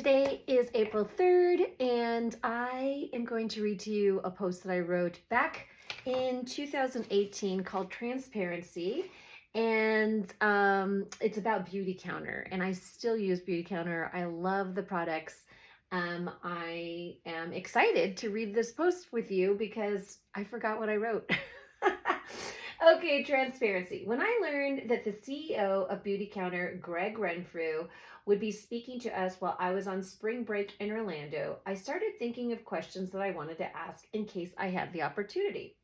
Today is April 3rd, and I am going to read to you a post that I wrote back in 2018 called Transparency. And it's about Beautycounter, and I still use Beautycounter. I love the products. I am excited to read this post with you because I forgot what I wrote. Okay, transparency. When I learned that the CEO of Beautycounter, Greg Renfrew, would be speaking to us while I was on spring break in Orlando, I started thinking of questions that I wanted to ask in case I had the opportunity.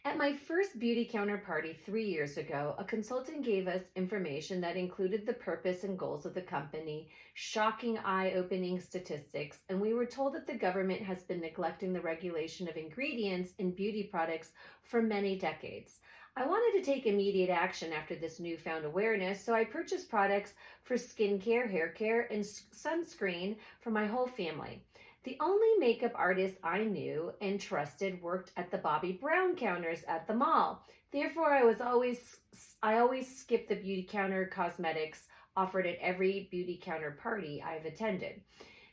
At my first Beautycounter party 3 years ago, a consultant gave us information that included the purpose and goals of the company, shocking eye-opening statistics, and we were told that the government has been neglecting the regulation of ingredients in beauty products for many decades. I wanted to take immediate action after this newfound awareness, so I purchased products for skincare, hair care, and sunscreen for my whole family. The only makeup artist I knew and trusted worked at the Bobbi Brown counters at the mall. Therefore, I always skipped the Beautycounter cosmetics offered at every Beautycounter party I've attended.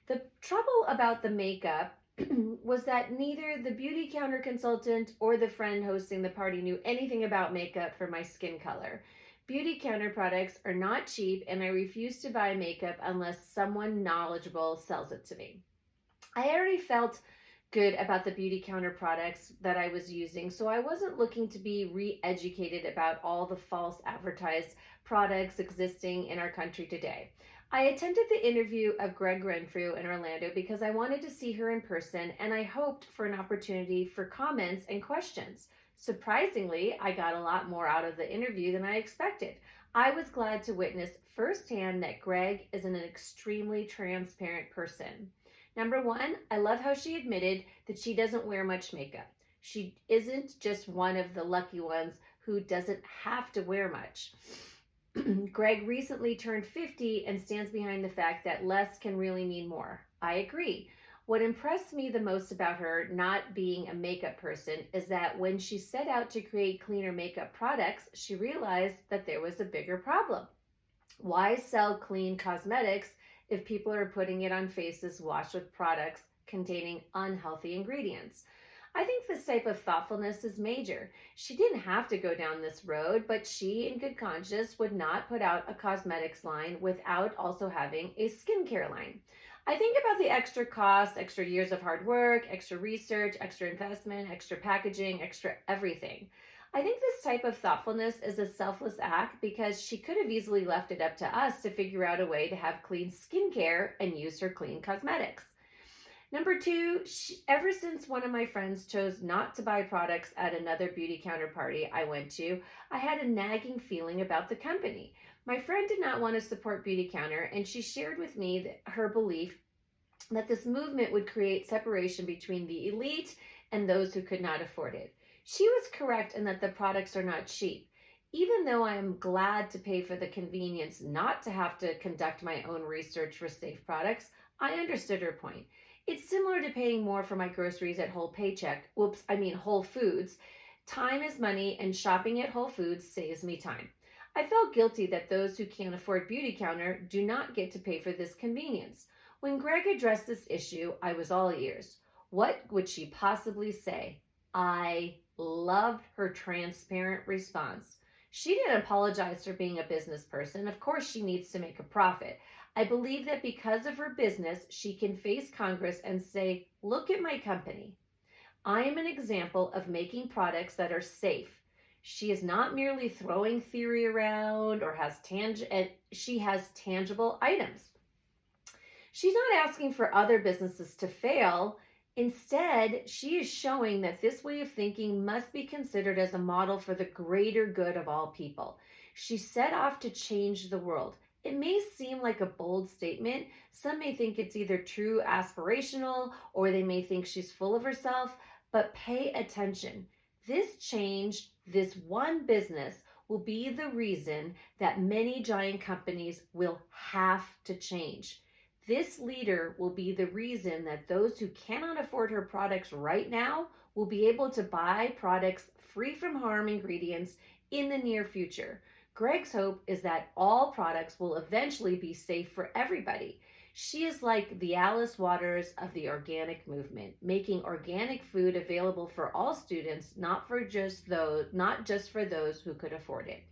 The trouble about the makeup was that neither the Beautycounter consultant or the friend hosting the party knew anything about makeup for my skin color. Beautycounter products are not cheap, and I refuse to buy makeup unless someone knowledgeable sells it to me. I already felt good about the Beautycounter products that I was using, so I wasn't looking to be re-educated about all the false advertised products existing in our country today. I attended the interview of Greg Renfrew in Orlando because I wanted to see her in person, and I hoped for an opportunity for comments and questions. Surprisingly, I got a lot more out of the interview than I expected. I was glad to witness firsthand that Greg is an extremely transparent person. Number one, I love how she admitted that she doesn't wear much makeup. She isn't just one of the lucky ones who doesn't have to wear much. Greg recently turned 50 and stands behind the fact that less can really mean more. I agree. What impressed me the most about her not being a makeup person is that when she set out to create cleaner makeup products, she realized that there was a bigger problem. Why sell clean cosmetics if people are putting it on faces washed with products containing unhealthy ingredients? I think this type of thoughtfulness is major. She didn't have to go down this road, but she, in good conscience, would not put out a cosmetics line without also having a skincare line. I think about the extra costs, extra years of hard work, extra research, extra investment, extra packaging, extra everything. I think this type of thoughtfulness is a selfless act because she could have easily left it up to us to figure out a way to have clean skincare and use her clean cosmetics. Number two, ever since one of my friends chose not to buy products at another Beautycounter party I went to, I had a nagging feeling about the company. My friend did not want to support Beautycounter, and she shared with me her belief that this movement would create separation between the elite and those who could not afford it. She was correct in that the products are not cheap. Even though I am glad to pay for the convenience not to have to conduct my own research for safe products, I understood her point. It's similar to paying more for my groceries at Whole Foods. Time is money, and shopping at Whole Foods saves me time. I felt guilty that those who can't afford Beautycounter do not get to pay for this convenience. When Greg addressed this issue, I was all ears. What would she possibly say? I loved her transparent response. She didn't apologize for being a business person. Of course, she needs to make a profit. I believe that because of her business, she can face Congress and say, look at my company. I am an example of making products that are safe. She is not merely throwing theory around or she has tangible items. She's not asking for other businesses to fail. Instead, she is showing that this way of thinking must be considered as a model for the greater good of all people. She set off to change the world. It may seem like a bold statement. Some may think it's either true aspirational or they may think she's full of herself, but pay attention. This change, this one business, will be the reason that many giant companies will have to change. This leader will be the reason that those who cannot afford her products right now will be able to buy products free from harm ingredients in the near future. Greg's hope is that all products will eventually be safe for everybody. She is like the Alice Waters of the organic movement, making organic food available for all students, not just for those who could afford it.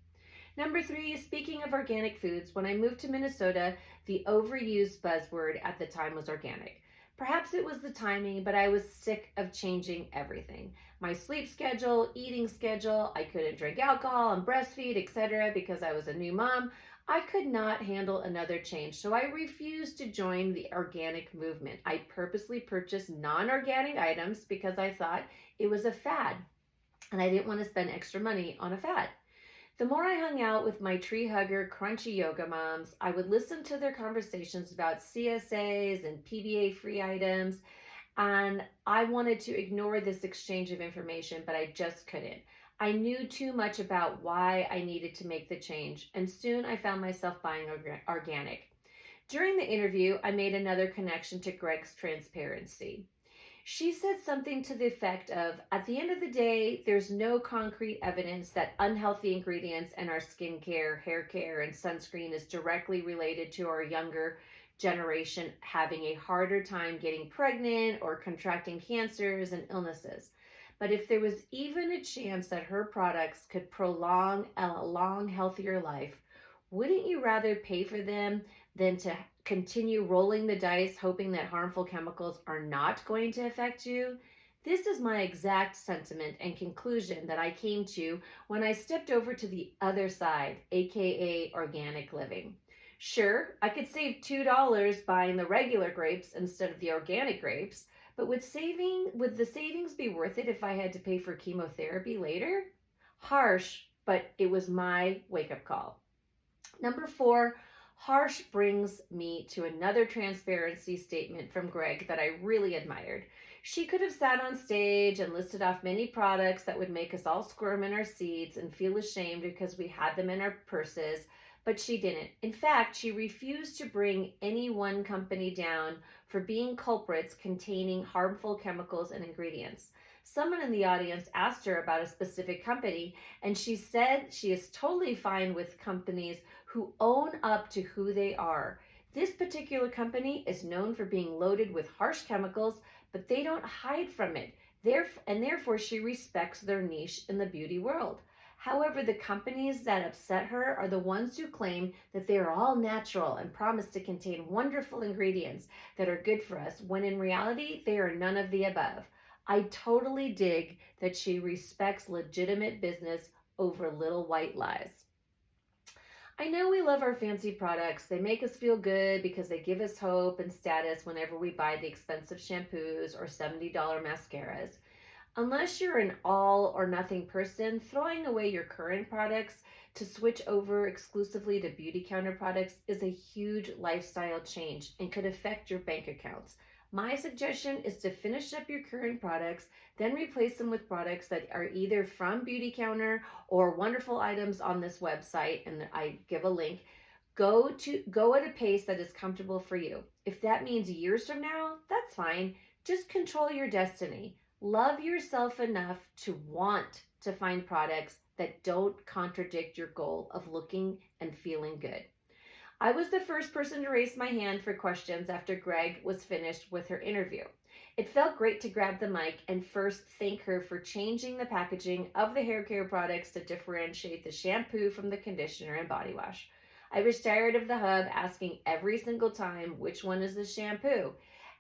Number three, speaking of organic foods, when I moved to Minnesota, the overused buzzword at the time was organic. Perhaps it was the timing, but I was sick of changing everything. My sleep schedule, eating schedule, I couldn't drink alcohol and breastfeed, etc. because I was a new mom. I could not handle another change, so I refused to join the organic movement. I purposely purchased non-organic items because I thought it was a fad, and I didn't want to spend extra money on a fad. The more I hung out with my tree hugger, crunchy yoga moms, I would listen to their conversations about CSAs and PBA free items, and I wanted to ignore this exchange of information, but I just couldn't. I knew too much about why I needed to make the change, and soon I found myself buying organic. During the interview, I made another connection to Greg's transparency. She said something to the effect of, at the end of the day, there's no concrete evidence that unhealthy ingredients in our skincare, hair care, and sunscreen is directly related to our younger generation having a harder time getting pregnant or contracting cancers and illnesses. But if there was even a chance that her products could prolong a long, healthier life, wouldn't you rather pay for them than to continue rolling the dice, hoping that harmful chemicals are not going to affect you? This is my exact sentiment and conclusion that I came to when I stepped over to the other side, aka organic living. Sure, I could save $2 buying the regular grapes instead of the organic grapes, but would the savings be worth it if I had to pay for chemotherapy later? Harsh, but it was my wake-up call. Number four, harsh brings me to another transparency statement from Greg that I really admired. She could have sat on stage and listed off many products that would make us all squirm in our seats and feel ashamed because we had them in our purses, but she didn't. In fact, she refused to bring any one company down for being culprits containing harmful chemicals and ingredients. Someone in the audience asked her about a specific company, and she said she is totally fine with companies who own up to who they are. This particular company is known for being loaded with harsh chemicals, but they don't hide from it. Therefore, she respects their niche in the beauty world. However, the companies that upset her are the ones who claim that they are all natural and promise to contain wonderful ingredients that are good for us, when in reality, they are none of the above. I totally dig that she respects legitimate business over little white lies. I know we love our fancy products. They make us feel good because they give us hope and status whenever we buy the expensive shampoos or $70 mascaras. Unless you're an all or nothing person, throwing away your current products to switch over exclusively to Beautycounter products is a huge lifestyle change and could affect your bank accounts. My suggestion is to finish up your current products, then replace them with products that are either from Beautycounter or wonderful items on this website, and I give a link. Go at a pace that is comfortable for you. If that means years from now, that's fine. Just control your destiny. Love yourself enough to want to find products that don't contradict your goal of looking and feeling good. I was the first person to raise my hand for questions after Greg was finished with her interview. It felt great to grab the mic and first thank her for changing the packaging of the hair care products to differentiate the shampoo from the conditioner and body wash. I was tired of the hub asking every single time which one is the shampoo.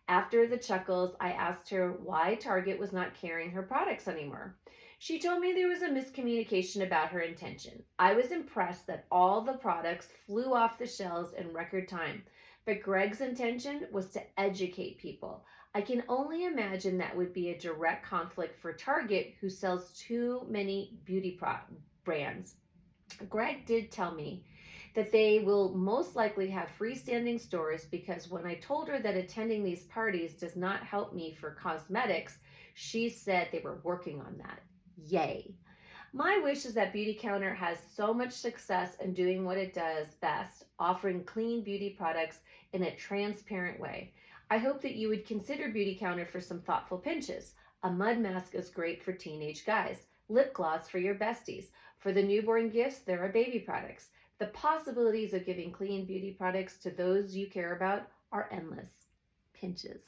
After the chuckles, I asked her why Target was not carrying her products anymore. She told me there was a miscommunication about her intention. I was impressed that all the products flew off the shelves in record time, but Greg's intention was to educate people. I can only imagine that would be a direct conflict for Target, who sells too many beauty brands. Greg did tell me that they will most likely have freestanding stores, because when I told her that attending these parties does not help me for cosmetics, she said they were working on that. Yay. My wish is that Beautycounter has so much success in doing what it does best, offering clean beauty products in a transparent way. I hope that you would consider Beautycounter for some thoughtful pinches. A mud mask is great for teenage guys. Lip gloss for your besties. For the newborn gifts, there are baby products. The possibilities of giving clean beauty products to those you care about are endless. Pinches.